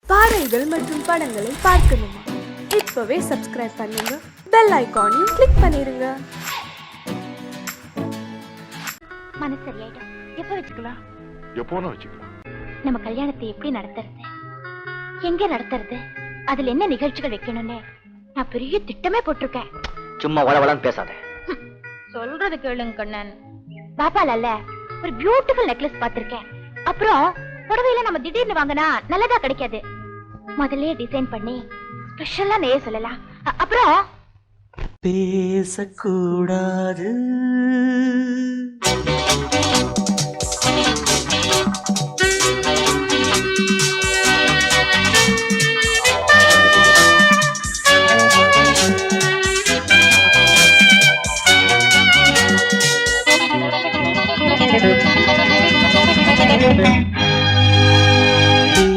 பாடல்கள் மற்றும் படங்களை பார்க்கணுமா? இப்பவே சப்ஸ்கிரைப் பண்ணுங்க, பெல் ஐகானையும் கிளிக் பண்ணிருங்க. மனசு சரியாயிடும். எப்ப வச்சுக்கலாம்? எப்போனா வச்சுக்கலாம். நம்ம கல்யாணத்தை எப்படி நடத்துறது, எங்க நடத்துறது, அதுல என்ன நிகழ்ச்சிகள் வைக்கணும்னு நான் பெரிய திட்டமே போட்டிருக்கேன். சும்மா வளவளன்னு பேசாத. சொல்றது கேளுங்க கண்ணன். பாப்பால ஒரு பியூட்டிஃபுல் நெக்லஸ் பாத்திருக்கேன். அப்புறம் புடவையில நம்ம திடீர்னு வாங்கினா நல்லதா கிடைக்காது. முதல்ல டிசைன் பண்ணி ஸ்பெஷலா நெய்ய சொல்லலாம். அப்புறம் பேசக்கூடாது,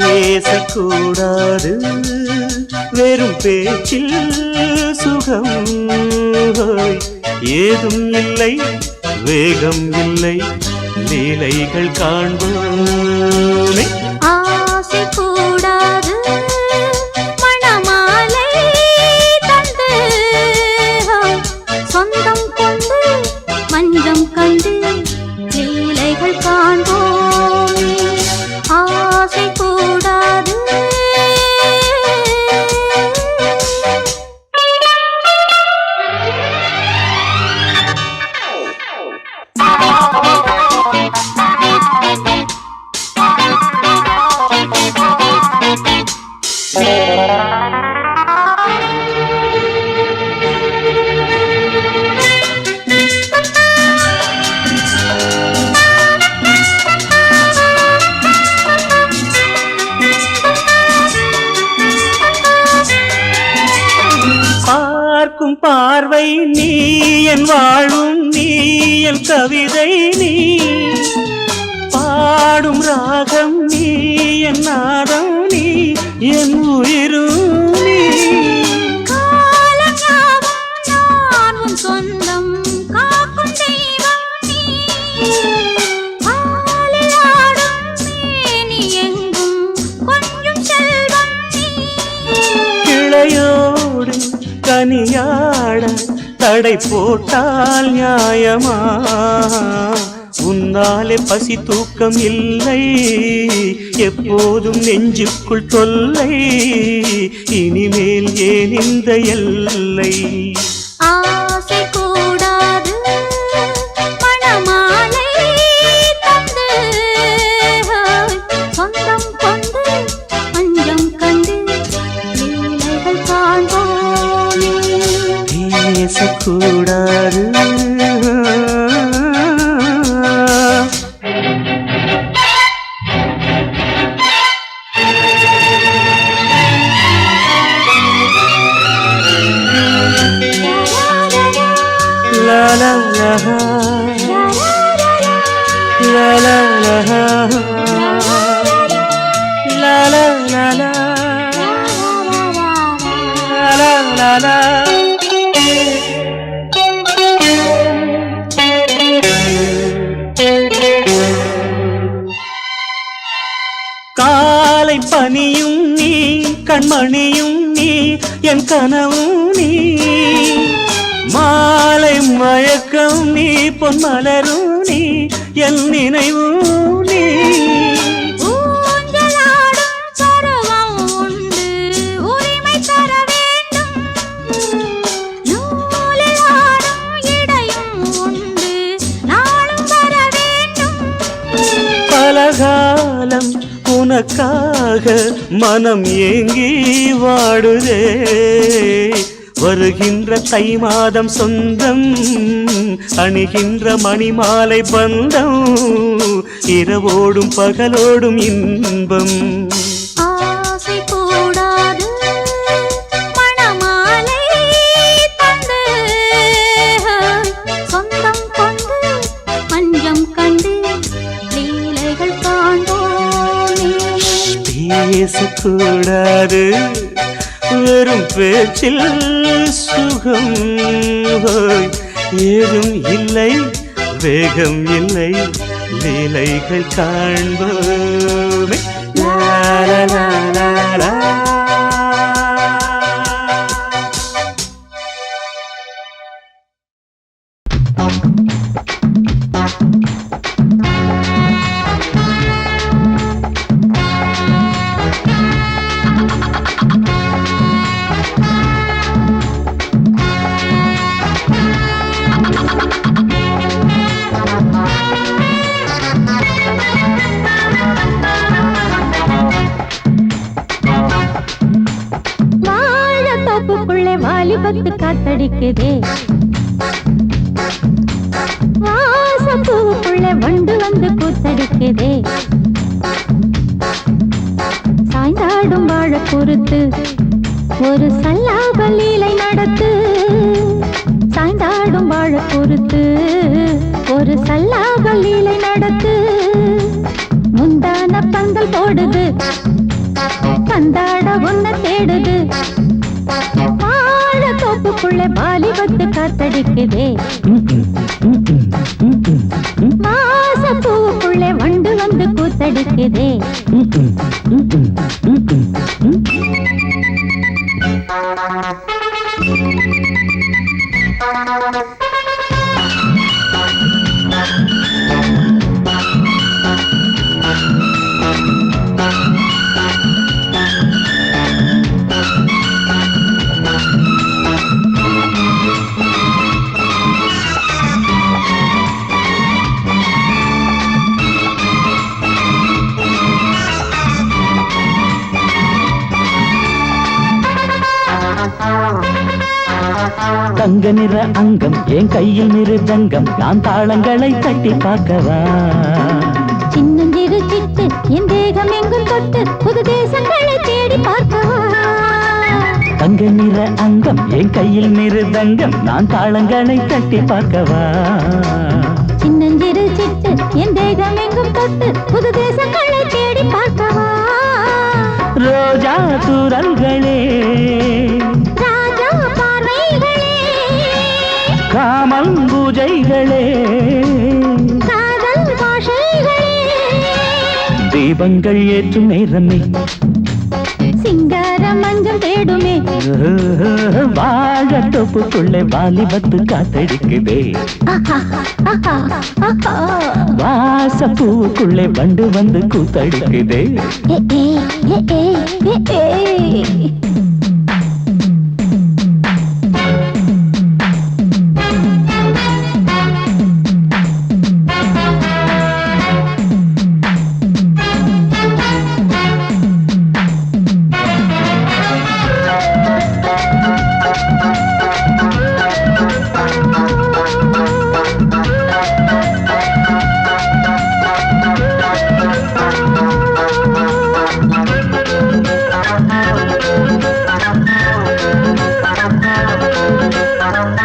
பேசக்கூடாது, வெறும் பேச்சில் சுகம் ஏதும் இல்லை, வேகம் இல்லை, லீலைகள் காண்போமே. ஆசை கூடாது, மணமாலை தந்து சொந்தம் கொண்டு மஞ்சம் கண்டு லீலைகள் காண்போமே. ஆசை கூடாது. பார்க்கும் பார்வை நீ, என் வாழும் நீ, என் கவிதை நீ, பாடும் ராகம் நீ, என் நாதம் நீ, என் உயிரும் நீ. சொந்தம் காக்கும் தெய்வம் நீ, நீ எங்கும் கொஞ்சம் செல்வம் நீ. கிளையோடு கனியாட தடை போட்டால் நியாயமா? உன்னாலே பசி தூக்கம் இல்லை, எப்போதும் நெஞ்சுக்குள் தொல்லை, இனிமேல் ஏன் இந்த எல்லை? ஆசை கூடாது, மணமாலை தந்து சொந்தம் கொண்டு மஞ்சம் கண்டு லீலைகள் காண்போமே. பேசக்கூடாது, la la la la la la la la la la la la. காலை பனியும் நீ, கண்மணியும் நீ, என் கனவும் நீ, மாலை மயக்கம் நீ, பொன்மலரும் நீ, என் நினைவும் நீ. பலகாலம் உனக்காக மனம் ஏங்கி வாடுதே, வருகின்ற தை மாதம் சொந்தம், அணிகின்ற மணிமாலை பந்தம், இரவோடும் பகலோடும் இன்பம். ஆசை கூடாது, மணமாலை தந்து சொந்தம் கொண்டு மஞ்சம் கண்டு லீலைகள் காண்போமே. பேசக்கூடாது, வெறும் பேச்சில் சுகம் ஏதும் இல்லை, வேகம் இல்லை, லீலைகள் காண்போமே. லா லா லா. வாழத்தோப்புக்குள்ளே வாலிபத்து காத்தடிக்குதே, வாசப்பூவுக்குள்ளே வண்டு வந்து கூத்தடிக்குதே, சாய்ந்தாடும் வாழ பொறுத்து ஒரு சல்லாப லீலை நடத்து, சாய்ந்தாடும் வாழ பொறுத்து ஒரு சல்லாப லீலை நடத்து, முந்தான பந்தல் போடுது பந்தாட ஒன்ன தேடுது, வாழத்தோப்புக்குள்ளே வாலிபத்து காத்தடிக்குதே, வாசப்பூவுக்குள்ளே வண்டு வந்து கூத்தடிக்குதே. தங்க நிற அங்கம் என் கையில் மிருதங்கம், நான் தாளங்களை தட்டி பார்க்கவா, சின்னஞ்சிறு சிட்டு என் தேகம் எங்கும் தொட்டு புது தேசங்களை தேடி பார்க்கவா, தங்க நிற அங்கம் என் கையில் மிருதங்கம், நான் தாளங்களை தட்டி பார்க்கவா, சின்னஞ்சிறு சிட்டு என் தேகம் எங்கும் தொட்டு புது தேசங்களை தேடி பார்க்கவா, ரோஜா தூரல்களே ராஜா பார்வைகளே காமல் பூஜைகளே காதல் பாஷைகளே, தீபங்கள் ஏற்றும் நேரமே சிங்கார மஞ்சள் தேடுமே, வாழத்தோப்புக்குள்ளே வாலிபத்து காத்தடிக்குதே, வாசப்பூவுக்குள்ளே வண்டு வந்து கூத்தடிக்குதே.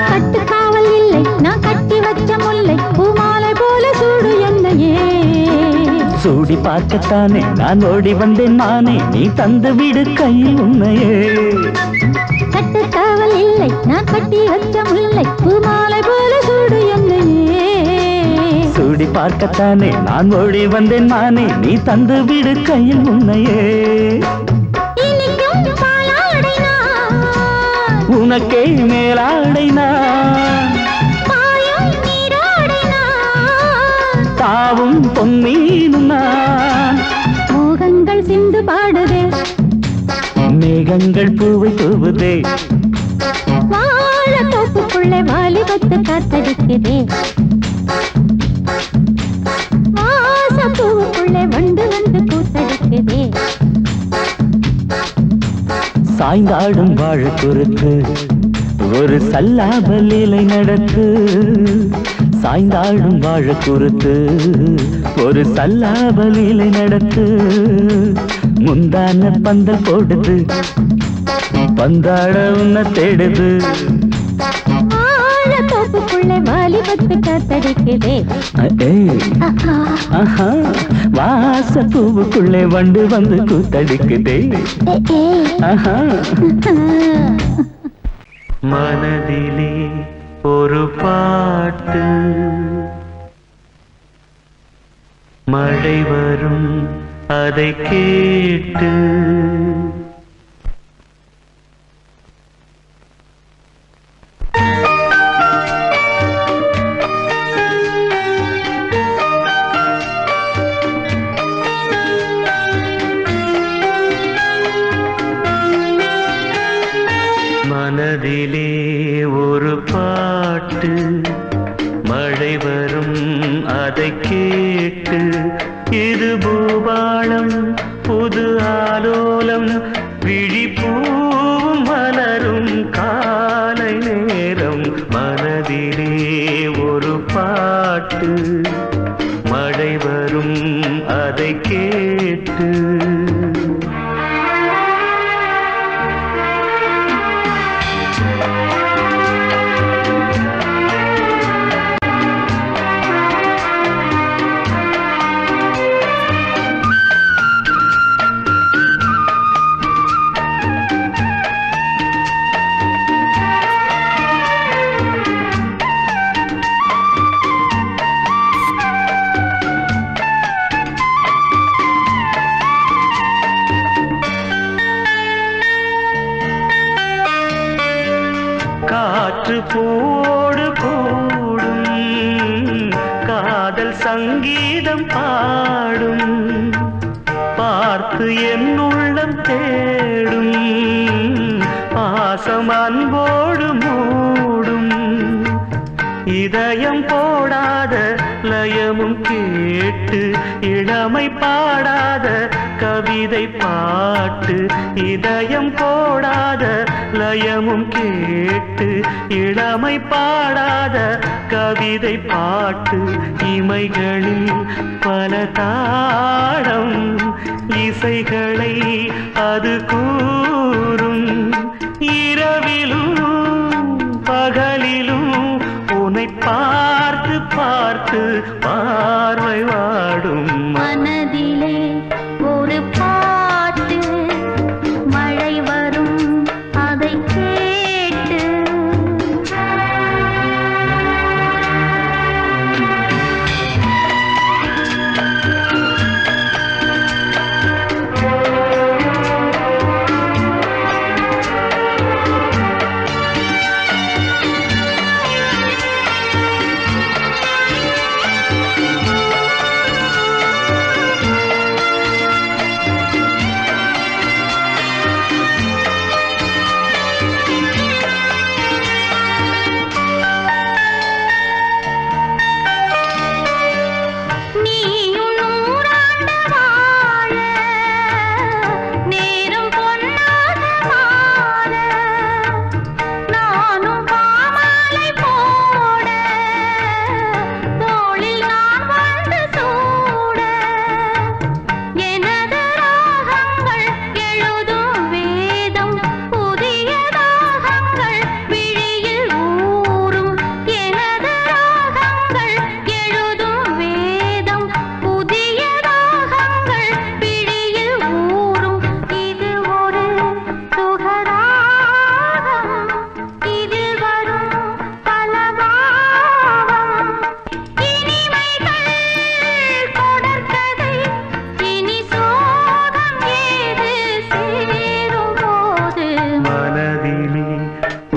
கட்டுக்காவல் இல்லை நான் கட்டி வச்ச முல்லை பூமாலை போல சூடு என்னையே, சூடி பார்க்கத்தானே நான் ஓடி வந்தேன் மானே, நீ தந்து விடு கையில் உன்னையே, கட்டுக்காவல் இல்லை நான் கட்டி வச்ச முல்லை பூமாலை போல சூடு என்னையே, சூடி பார்க்கத்தானே நான் ஓடி வந்தேன் மானே, நீ தந்து விடு கையில் உன்னையே, இனிக்கும் பாலாடை நான் உனக்கே மேலாடை நான், பாயும் நீராடை நான், தாவும் பொன்னீனும் நான், மோகங்கள் சிந்து பாடுதே, மேகங்கள் பூவை தூவுதே, வாழத்தோப்புக்குள்ளே வாலிபத்து காத்தடிக்குதே, வாசப்பூவுக்குள்ளே வண்டு வந்து கூத்தடிக்குதே, சாய்ந்தாடும் வாழ குறுக்கு ஒரு சல்லாப லீலை நடத்து, சாய்ந்தாடும் வாழ குறுத்து ஒரு சல்லாப லீலை நடத்து, முந்தான பந்தல் போடுது பந்தாட உன்ன தேடுது, வாழத்தோப்புக்குள்ளே வாலிபத்து காத்தடிக்குதே, ஆஹா வாசப்பூவுக்குள்ளே வண்டு வந்து கூத்தடிக்குதே, ஆஹா. மனதிலே ஒரு பாட்டு மழை வரும் அதை கேட்டு மனதிலே ஒரு பாட்டு மழை வரும் அதை கேட்டு இது பூபாளம் புது ஆலோலம் விழிப்பூவும் மலரும் காலை நேரம் மனதிலே ஒரு பாட்டு மழை வரும் அதை கேட்டு காற்று போடு கூடும் காதல் சங்கீதம் பாடும் பார்த்து என் உள்ளம் தேடும் பாசம் அன்போடு மூடும் இதயம் போடாத லயமும் கேட்டு இளமை பாடாத கவிதை பாட்டு இதயம் போடாத லயமும் கேட்டு இளமை பாடாத கவிதை பாட்டு இமைகளில் பல தாளம் இசைகளை அது கூறும் இரவிலும் பகலிலும் உன்னை பார்த்து பார்த்து பார்வை வாடும் மனதிலே ஒரு பாட்டு மழை வரும் அதை கேட்டு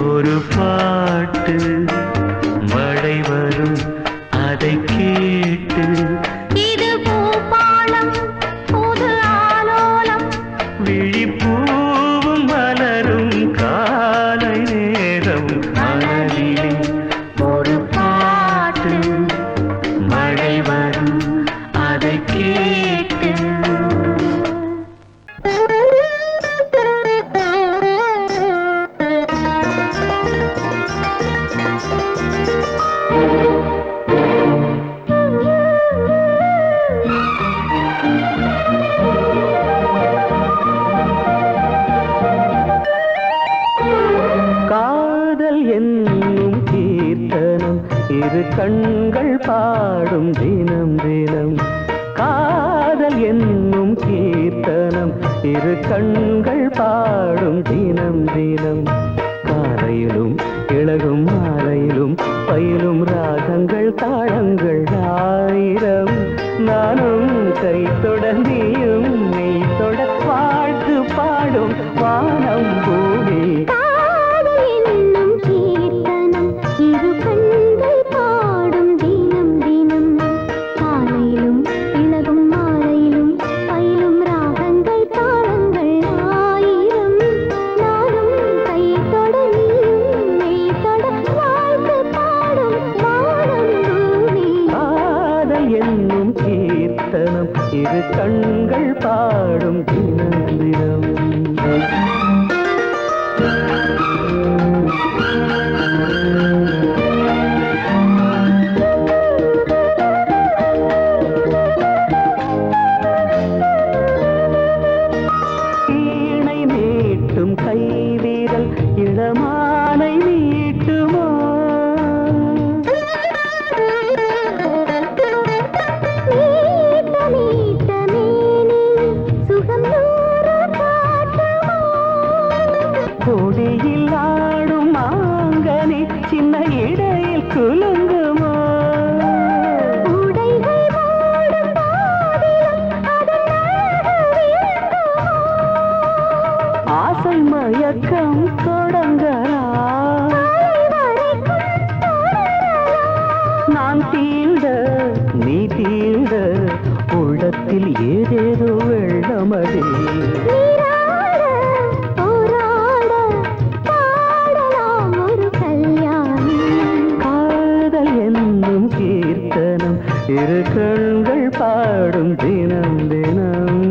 ஒரு பாட்டு மழை வரும் அதை கேட்டு இது பூபாளம் புது ஆலோலம் விழிப்பூவும் மலரும் காலை நேரம் மனதிலே ஒரு பாட்டு மழை வரும் அதை கேட்டு காதல் என்னும் கீர்த்தனம் இரு கண்கள் பாடும் தினம் தினம் காதல் என்னும் கீர்த்தனம் இரு கண்கள் பாடும் தினம் தினம் காலையிலும் இளகும் மாலையிலும் பயிலும் ராகங்கள் தாளங்கள் ஆயிரம் நானும் கை தொடர்ந்தியும் வானம் பூமி காதல் என்னும் கீர்த்தனம் இரு கண்கள் பாடும் தினம் தினம் காலையிலும் இளகும் மாலையிலும் பயிலும் ராகங்கள் தாளங்கள் ஆயிரம் நானும் கை தொட நீயும் மெய் தொட வாழ்த்து பாடும் வானம் பூமி காதல் என்னும் கீர்த்தனம் இரு கண்கள் பாடும் தினம் தினம் வீணை மீட்டும் கைவிரல் இளமானை மீட்டுமோ மீட்ட மீட்ட மேனி சுகம் நூறு காட்டுமோ கொடியில் ஆடும் மாங்கனி சின்ன இடையில் குலுங்குமோ உடைகள் மூடும் பாதிலும் அதன் அழகு விளங்குமோ ஆசை மயக்கம் தொடங்கலாம் வரைக்கும் தொடரலாம் நான் தீண்ட நீ தீண்ட உள்ளத்தில் ஏதேதோ வெள்ளமடி நீராட போராட பாடலாம் ஒரு கல்யாணி காதல் என்னும் கீர்த்தனம் இரு கண்கள் பாடும் தினம் தினம்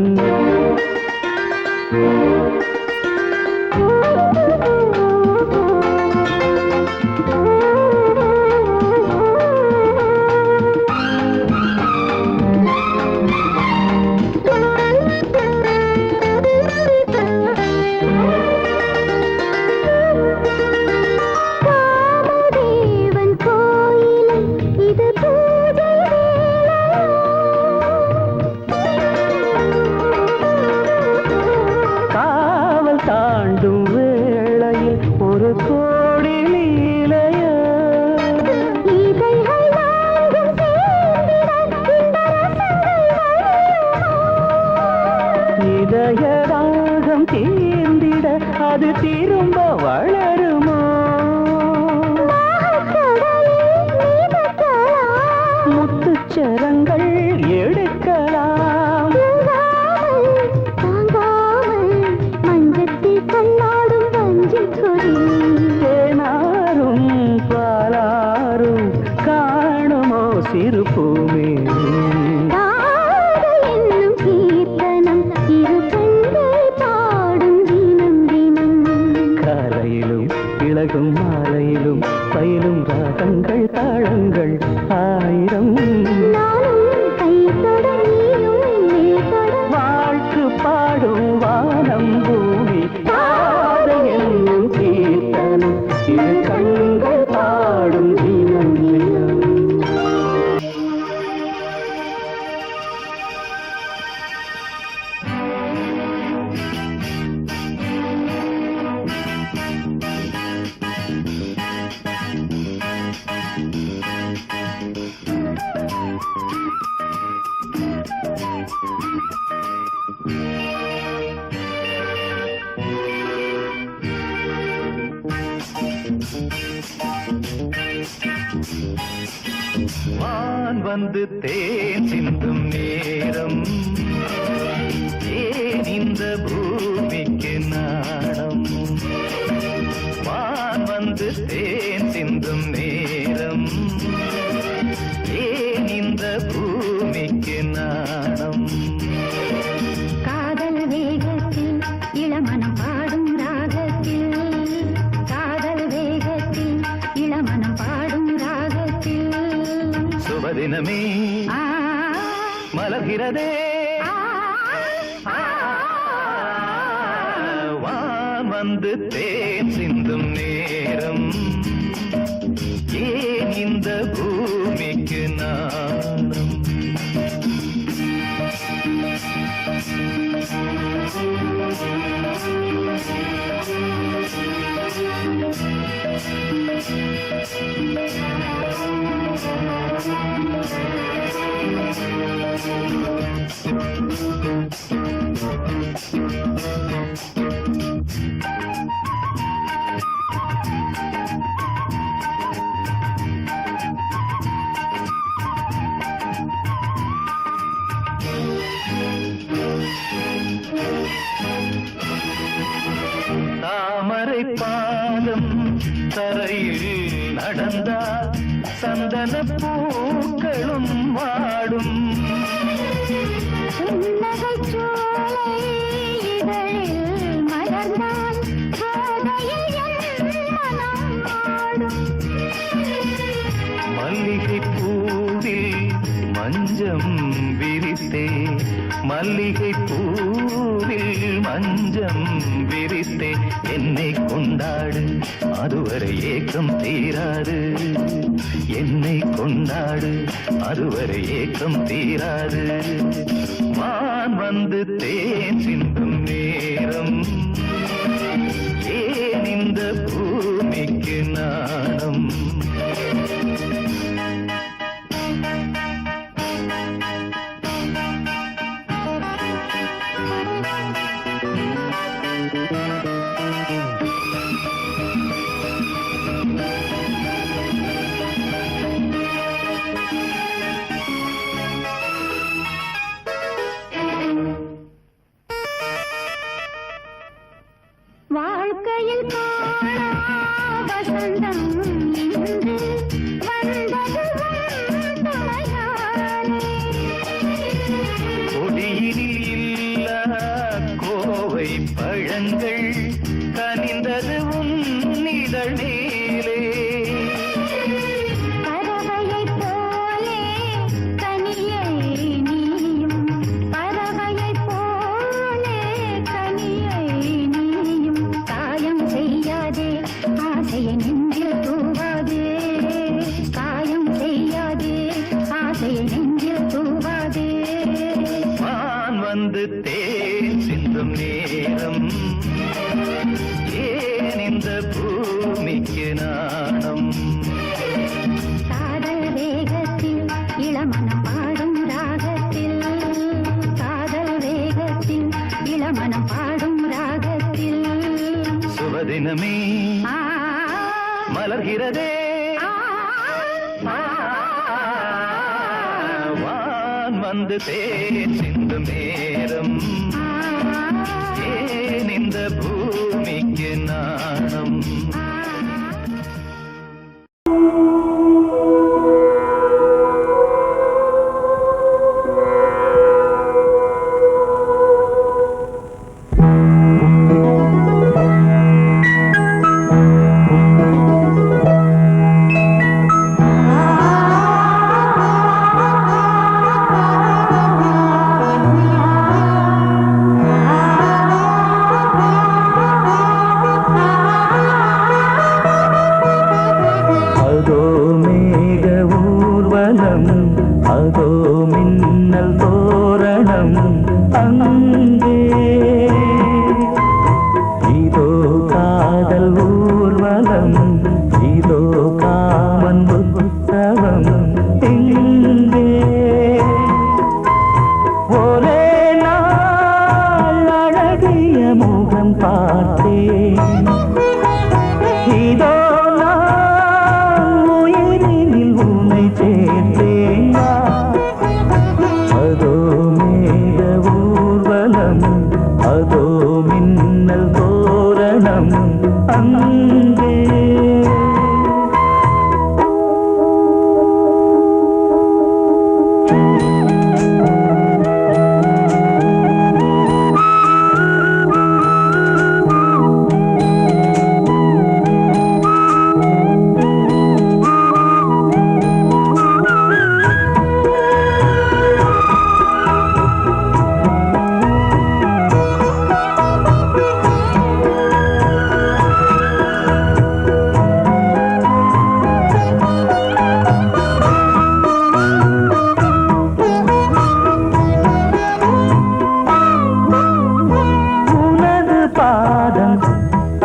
காமதேவன் கோயிலில் இது பூஜை காவல் தாண்டும் வேளையில் ஒரு கோடி லீலைய இதழ்கள் நான்கும் சேர்ந்திட இந்த ரசங்கள் வழியுமோ இதய ராகம் தீர்ந்திட அது திரும்ப வளருமோ கடலில் நீதக்கலாம் முத்துச்சரங்கள் எடுக்கலாம் தாங்காமல் மஞ்சத்தில் கண்ணாடும் வஞ்சிக் கொடி தேனாரும் பாலாரும் காணுமோ சிறு பூமி காதல் என்னும் கீர்த்தனம் இரு கண்கள் பாடும் தினம் தினம் காலையிலும் இளகும் மாலையிலும் பயிலும் ராகங்கள் தாளங்கள் ஆயிரம் நானும் கை தொட நீயும் மேல் தொட வாழ்த்து பாடும் வானம் பூமி காதல் என்னும் கீர்த்தனம் இரு கண்கள் பாடும் தினம் தினம் வான் வந்து தேன் சிந்தும் நேரம் ஏன் இந்த பூமிக்கு நாணம் வான் வந்து தேன் சிந்தும் நேரம் ஏன் இந்த பூமிக்கு நாணம் காதல் வேகத்தில் இளமனம் பாடும் ராகத்தில் காதல் வேகத்தில் இளமனம் பாடும் ராகத்தில் சுபதினமே மலர்கிறதே வான் வந்து தேன் சிந்தும் நேரம் ஏன் இந்த பூமிக்கு நாணம் தாமரை பாதம் தரையில் நடந்தால் சந்தன பூக்களும் வாடும். மல்லிகை பூவில் மஞ்சம் விரித்தே, மல்லிகை பூவில் மஞ்சம் விரித்தே, என்னை கொண்டாடு அதுவரை ஏக்கம் தீராது, என்னை கொண்டாடு அதுவரை ஏக்கம் தீராது. மான் வந்து தேன் சிந்தும் நேரம், ஏன் இந்த பூமிக்கு நாணம்? வாழ்க்கையில் வசந்தம் இன்று வந்தது கொடியினில் இல்ல கோவை பழங்கள் கனிந்தது உன்னிதழ் மேலே. பறவையை போலே கனியை நீயும், பறவையை போலே கனியை நீயும், காயம் செய்யாதே ஆசையை நெஞ்சில் தூவாதே, காயம் செய்யாதே ஆசையை நெஞ்சில் தூவாதே. மான் வந்து தேன் சிந்தும் நேரம், ஏன் இந்த பூமிக்கு நாணம்? காதல் வேகத்தில் இளமனம் பாடும் ராகத்தில், காதல் வேகத்தில் இளமனம் பாடும் ராகத்தில். சுபதினமே ஆ, மலர்கிறதே, ஆ, ஆ, வான் வந்து தேன் சிந்தும் நேரம், ஏன் இந்த பூமிக்கு நாணம்? அதோ மேக ஊர்வலம், அதோ மின்னல் தோரணம், அங்கே இதோ காதல் ஊர்வலம், இதோ காமன் உற்சவம் இங்கே. ஒரே நாள் அழகிய முகம் பார்த்தேன், இதோ உயிரினில் உன்னை சேர்த்தேன். அதோ மேக ஊர்வலம், அதோ மின்னல் தோரணம், அங்கே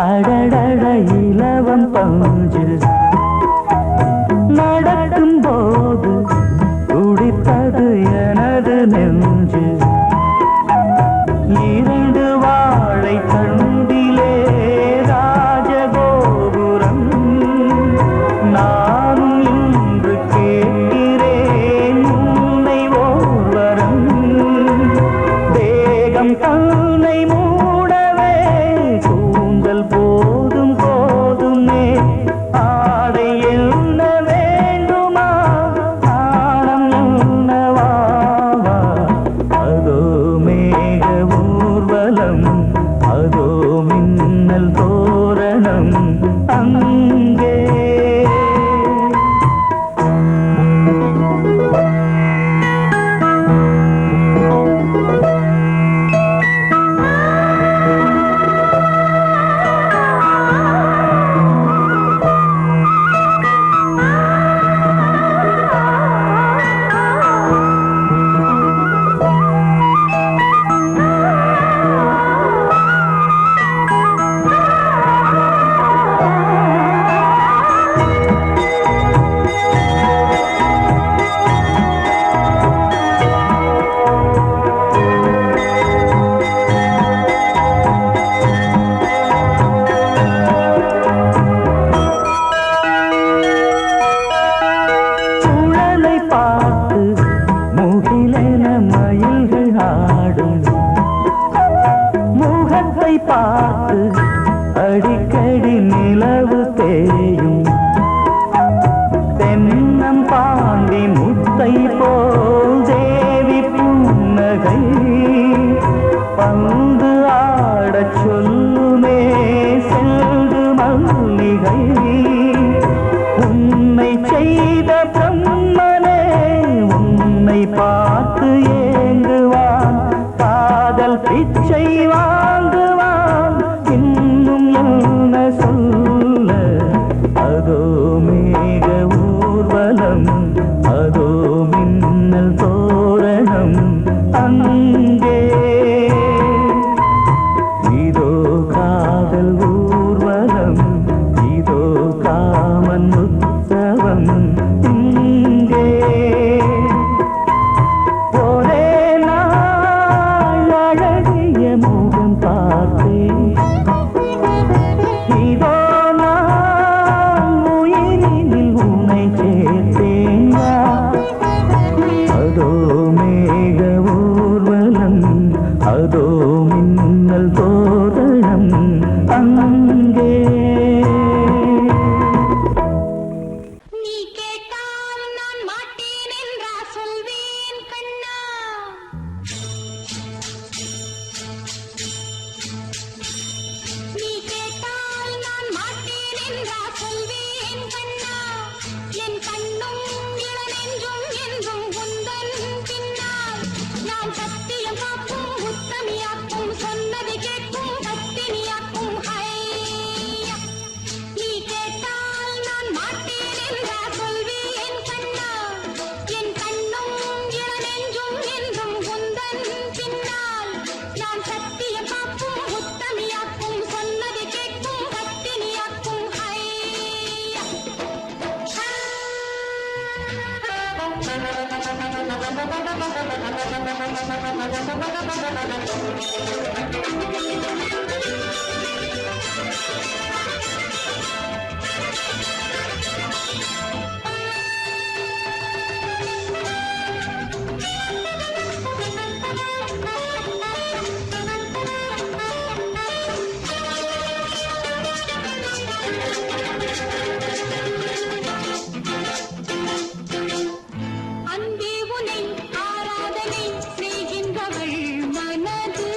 அடடட இலவம் பஞ்சு நடக்கும் போது துடித்தது எனது நெஞ்சு. இரண்டு வாழை தண்டிலே ராஜகோபுரம், நானும் இன்று கேட்கிறேன் உன்னை ஓர்வரம். தேகம் தன்னை மூடவே கூந்தல் போது பார்த்து அடிக்கடி நிலவு தேயும் தென்னம் பாண்டி முத்தை போல் தேவி புன்னகை பந்து ஆடச் சொல்லுமே செல்கு மல்லிகை உன்னை செய்த பிரம்மனே உன்னை பார்த்து ஏங்குவான் காதல் பிச்சை வாங்குவான் இன்னும் என்ன சொல்ல அதோ மேக ஊர்வலம் அதோ மின்னல் தோரணம் அங்கே இதோ காதல் ஊர்வலம் இதோ காமன் உற்சவம் இங்கே ஒரே நாள் அழகிய முகம் பார்த்தேன் இதோ நான் உயிரினில் உன்னை சேர்த்தேன் அதோ மேக ஊர்வலம் அதோ மின்னல் தோரணம் அங்கே நீ கேட்டால் நான் மாட்டேன் என்றா சொல்வேன் கண்ணா நீ கேட்டால் நான் மாட்டேன் என்றா சொல்வேன் கண்ணா என் கண்ணும் இளநெஞ்சும் என்றும் உந்தன் பின்னால் நான் சத்தியம் காக்கும் உத்தமியாக்கும் சொன்னதை கேட்கும் பத்தினியாக்கும் ஹையா நீ கேட்டால் நான் மாட்டேன் என்றா சொல்வேன் கண்ணா என் கண்ணும் இளநெஞ்சும் என்றும் உந்தன் பின்னால் நான் சத்தியம் காக்கும் உத்தமியாக்கும் சொன்னதை கேட்கும் பத்தினியாக்கும் ஹையா அன்பே உனை ஆராதனை செய்கின்றவள் மனது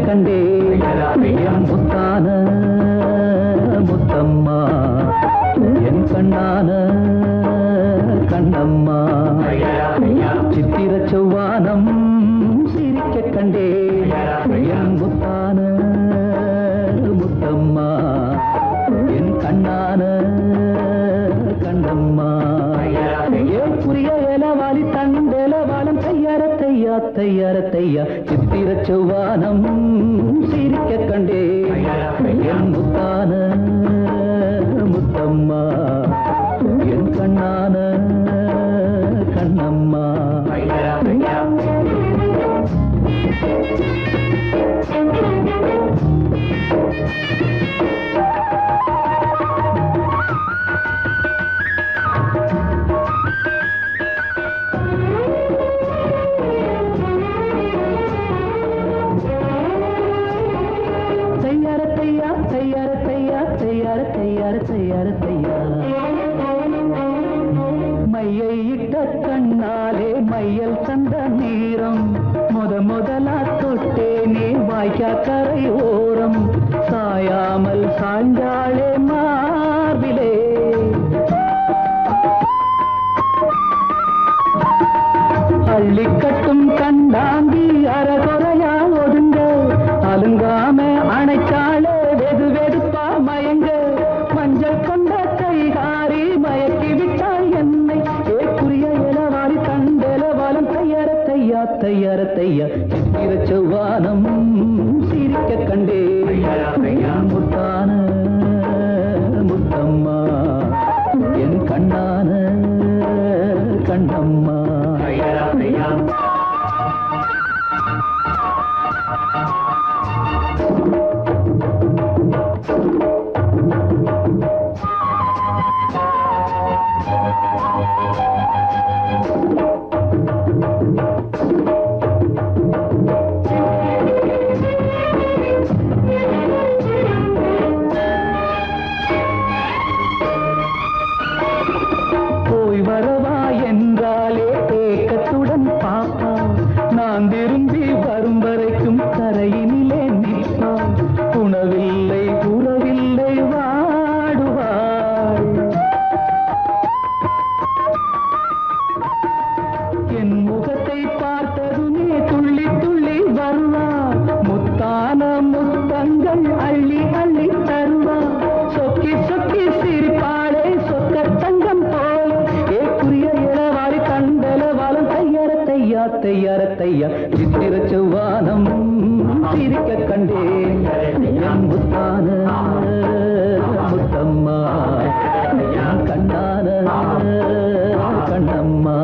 கண்டே என் முத்தான முத்தம்மா என் கண்ணான கண்ணம்மா சித்திர செவ்வானம் சிரிக்க கண்டே என் முத்தான முத்தம்மா என் கண்ணான கண்ணம்மா ஏன் புரிய ஏலவாலி தண்டேலவாலம் தையார தையா தையார தையா சித்திர செவ்வானம் சிரிக்க கண்டே என் முத்தான முத்தம்மா என் கண்ணான கண்ணம்மா மையை இட்ட கண்ணாலே மையல் சந்த நீரம் முதலா தொட்டேனே வாய்க்கா கரை ஓரம் சாயாமல் சாய்ந்தாளே மார்பிலே அள்ளி கட்டும் கண்டாங்கி அரகுறையா ஒதுங்க அலுங்காம அணைச்சாளே வெது வெதுப்பா மயங்க மஞ்சள் கொண்ட கைகாரி மயக்கி விட்டாள் என்னை ஏக்குரிய இளவாரி தண்டேலவாலம் தையார தையா தையார தையா சித்திர செவ்வானம் சிரிக்க கண்டே முத்தான முத்தம்மா என் கண்ணான கண்ணம்மா போய் வரவா என்றாலே ஏக்கத்துடன் பாப்பா நான் திரும்பி வரும் வரைக்கும் கரையினிலே நிற்பா உணவில்லை உறவில்லை வாடுவாள் என் முகத்தை பார்த்ததுமே துள்ளி துள்ளி வருவாள் முத்தான முத்தங்கள் அள்ளி அள்ளி தருவாள் சொக்கி சொக்கி சிரிப்பாளே சொக்க தங்கம் போல் ஏக்குரிய இளவாரி தண்டேலவாலம் தையார தையா தையார தையா சித்திர செவ்வானம் சிரிக்க கண்டே என் முத்தான முத்தம்மா என் கண்ணான கண்ணம்மா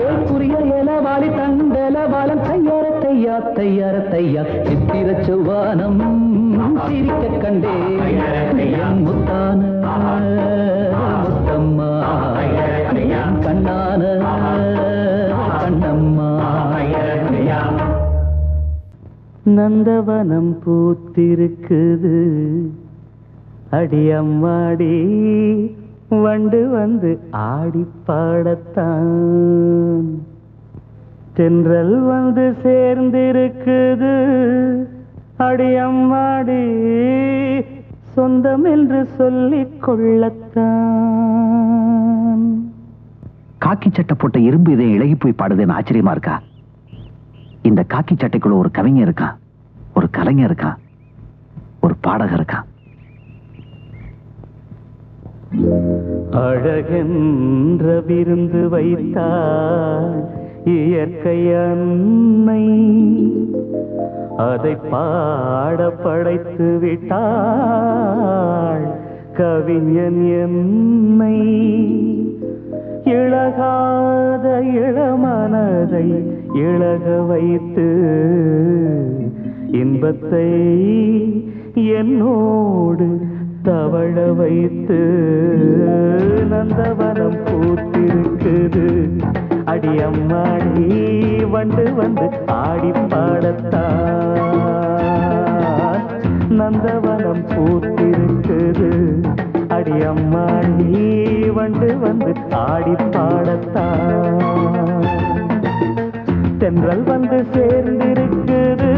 ஏக்குரிய இளவாரி தண்டேலவாலம் தையார தையா தையார தையா சித்திர செவ்வானம் சிரிக்க கண்டே என் முத்தான முத்தம்மா என் கண்ணான கண்ணம்மா நந்தவனம் பூத்திருக்குது அடியம்மாடி வண்டு வந்து ஆடி பாடத்தான் தென்றல் வந்து சேர்ந்திருக்குது அடியம்மாடி சொந்தம் என்று சொல்லிக் கொள்ளத்தான். காக்கி சட்டை போட்ட இரும்பு இதை இழகி போய் பாடுதுன்னு ஆச்சரியமா இருக்கா? இந்த காக்கி சட்டைக்குள்ள ஒரு கவிஞர் இருக்கான், ஒரு கலைஞர் இருக்கான், ஒரு பாடகர் இருக்கான். அழகென்ற விருந்து வைத்தாள் இயற்கை அன்னை, அதை பாட படைத்து விட்டாள் கவிஞன் என்னை. இழகாத இளமனதை இழக வைத்து இன்பத்தை என்னோடு தவழ வைத்து நந்தவனம் பூத்திருக்குது அடியம்மாடி வண்டு வந்து ஆடி பாடத்தான். நந்தவனம் பூத்திருக்குது அடியம்மாடி வண்டு வந்து ஆடி பாடத்தான். தென்றல் வந்து சேர்ந்திருக்குது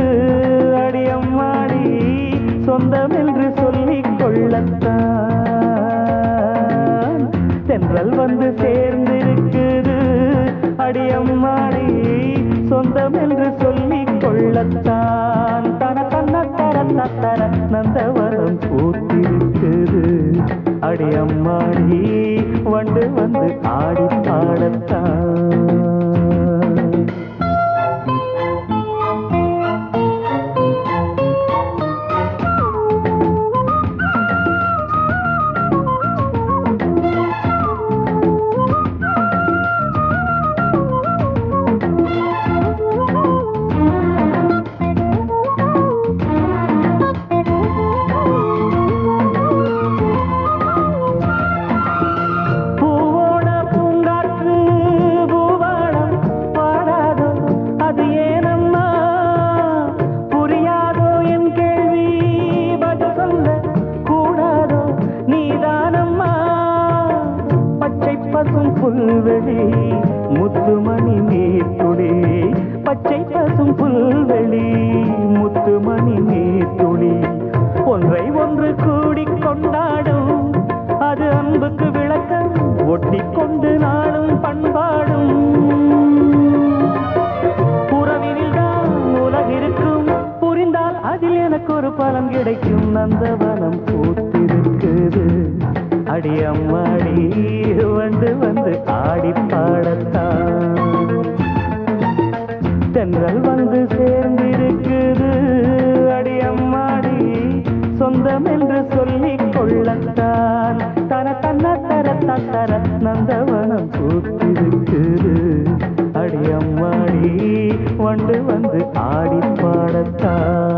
சொந்தம் என்று சொல்லிக் கொள்ளத்தான் தென்றல் வந்து சேர்ந்திருக்குது அடியம்மாடி சொந்தம் என்று சொல்லிக் கொள்ளத்தான் தன தன்ன தர தர நந்தவனம் பூத்திருக்குது அடியம்மாடி வண்டு வந்து ஆடி பாடத்தான் புல்வெளி முத்துமணி நீர்த்துளி பச்சை பசும் புல்வெளி முத்துமணி நீர்த்துளி ஒன்றை ஒன்று கூடிக் கொண்டாடும் அது அன்புக்கு விளக்கம் ஒட்டிக்கொண்டு நாளும் பண்பாடும் உறவினில் தான் உலகிருக்கும் புரிந்தால் அதில் எனக்கு ஒரு பலன் கிடைக்கும் நந்தவனம் பூத்திருக்குது அடியம்மாடி வந்து வந்து ஆடி பாடத்தான் தென்றல் வந்து சேர்ந்திருக்குது அடியம்மாடி சொந்தம் என்று சொல்லிக் கொள்ளத்தான் தன தன்ன தர தர நந்தவனம் பூத்திருக்குது அடியம்மாடி வந்து வந்து ஆடி பாடத்தான்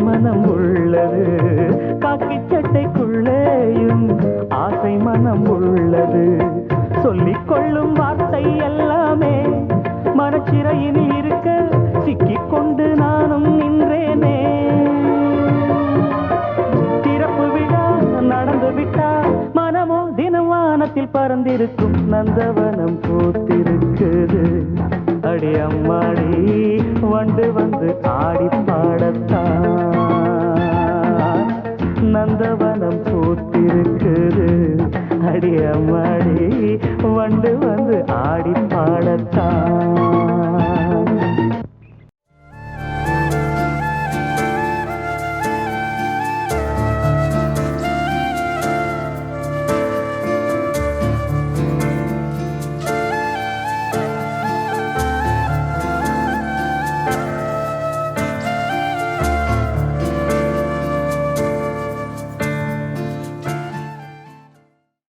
மனம் உள்ளது காக்கி சட்டைக்குள்ளேயும் ஆசை மனம் உள்ளது சொல்லிக் கொள்ளும் வார்த்தை எல்லாமே மனச்சிறையில் இருக்க சிக்கிக் கொண்டு நானும் நின்றேனே திறப்பு விழா நடந்து விட்டா மனமோ தினம் வானத்தில் பறந்திருக்கும் நந்தவனம் பூத்திருக்குது அடியம்மாடி வண்டு வந்து ஆடி பாடத்தான் நந்தவனம் பூத்திருக்குது அடியம்மாடி வண்டு வந்து ஆடி பாடத்தான்